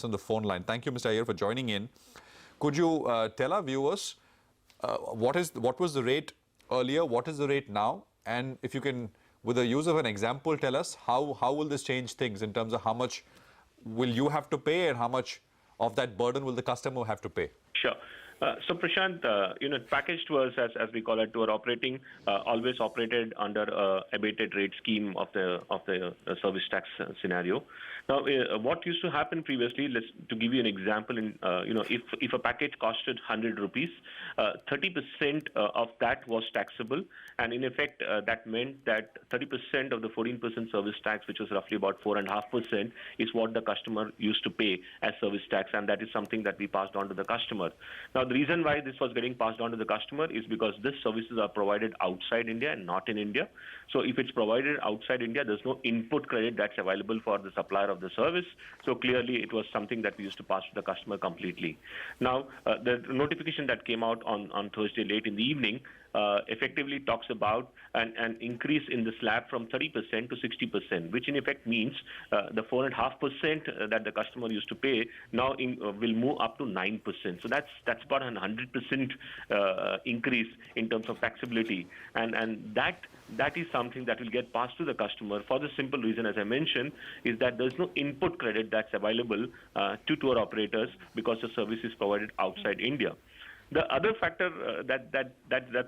on the phone line. Thank you, Mr. Iyer, for joining in. Could you tell our viewers what was the rate earlier, what is the rate now, and if you can, with the use of an example, tell us how will this change things in terms of how much will you have to pay and how much of that burden will the customer have to pay? Sure. So Prashant, packaged tours, as we call it, tour operating, always operated under abated rate scheme of the service tax scenario. Now, what used to happen previously, to give you an example, if a package costed 100 rupees, 30% of that was taxable, and in effect, that meant that 30% of the 14% service tax, which was roughly about 4.5%, is what the customer used to pay as service tax, and that is something that we passed on to the customer. Now, the reason why this was getting passed on to the customer is because these services are provided outside India and not in India. So if it's provided outside India, there's no input credit that's available for the supplier of the service. So clearly, it was something that we used to pass to the customer completely. Now, the notification that came out on Thursday late in the evening effectively talks about an increase in the slab from 30% to 60%, which in effect means the 4.5% that the customer used to pay now will move up to 9%. So that's about a 100% increase in terms of taxability, and that is something that will get passed to the customer for the simple reason, as I mentioned, is that there's no input credit that's available to tour operators because the service is provided outside India. The other factor that's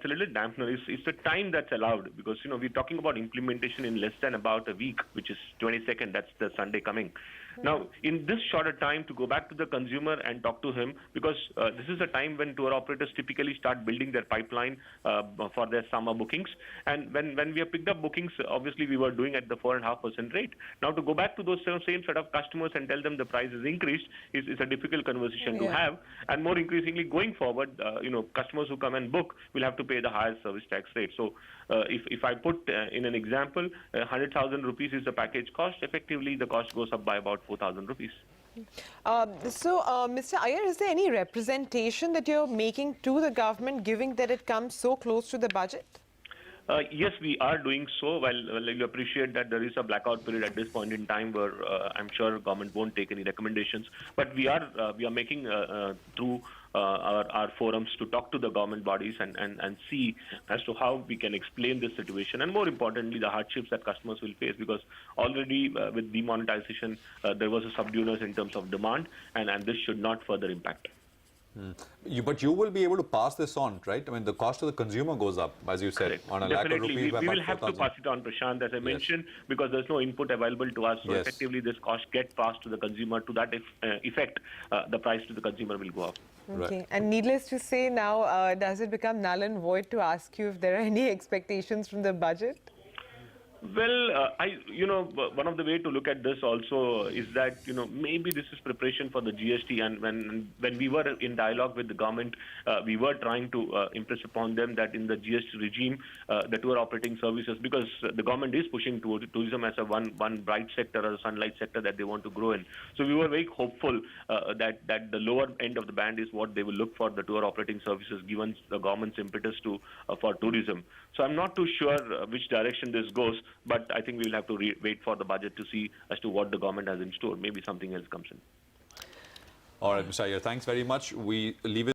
a little dampener is the time that's allowed, because we're talking about implementation in less than about a week, which is 22nd. That's the Sunday coming. Now, in this shorter time, to go back to the consumer and talk to him, because this is a time when tour operators typically start building their pipeline for their summer bookings. And when we have picked up bookings, obviously we were doing at the 4.5% rate. Now, to go back to those same set of customers and tell them the price is increased is a difficult conversation to have. And more increasingly going forward, customers who come and book will have to pay the higher service tax rate. So if I put in an example, 100,000 rupees is the package cost. Effectively, the cost goes up by about 4,000 rupees. Mr. Iyer, is there any representation that you're making to the government, given that it comes so close to the budget? Yes, we are doing so. Well, you appreciate that there is a blackout period at this point in time where I'm sure government won't take any recommendations. But we are making through our forums to talk to the government bodies and see as to how we can explain this situation, and more importantly, the hardships that customers will face, because already with demonetization, there was a subdueness in terms of demand, and this should not further impact. But you will be able to pass this on, right? I mean, the cost to the consumer goes up, as you said, on a lakh of rupees. We will have to pass it on, Prashant, as I mentioned, because there's no input available to us. So effectively, this cost gets passed to the consumer. To that effect, the price to the consumer will go up. Okay. Right. And needless to say now, does it become null and void to ask you if there are any expectations from the budget? Well, one of the way to look at this also is that, maybe this is preparation for the GST. And when we were in dialogue with the government, we were trying to impress upon them that in the GST regime, the tour operating services, because the government is pushing towards tourism as a one bright sector or a sunlight sector that they want to grow in. So we were very hopeful that the lower end of the band is what they will look for the tour operating services, given the government's impetus for tourism. So I'm not too sure which direction this goes, but I think we will have to wait for the budget to see as to what the government has in store. Maybe something else comes in. All right, Mr. Iyer, thanks very much. We leave it.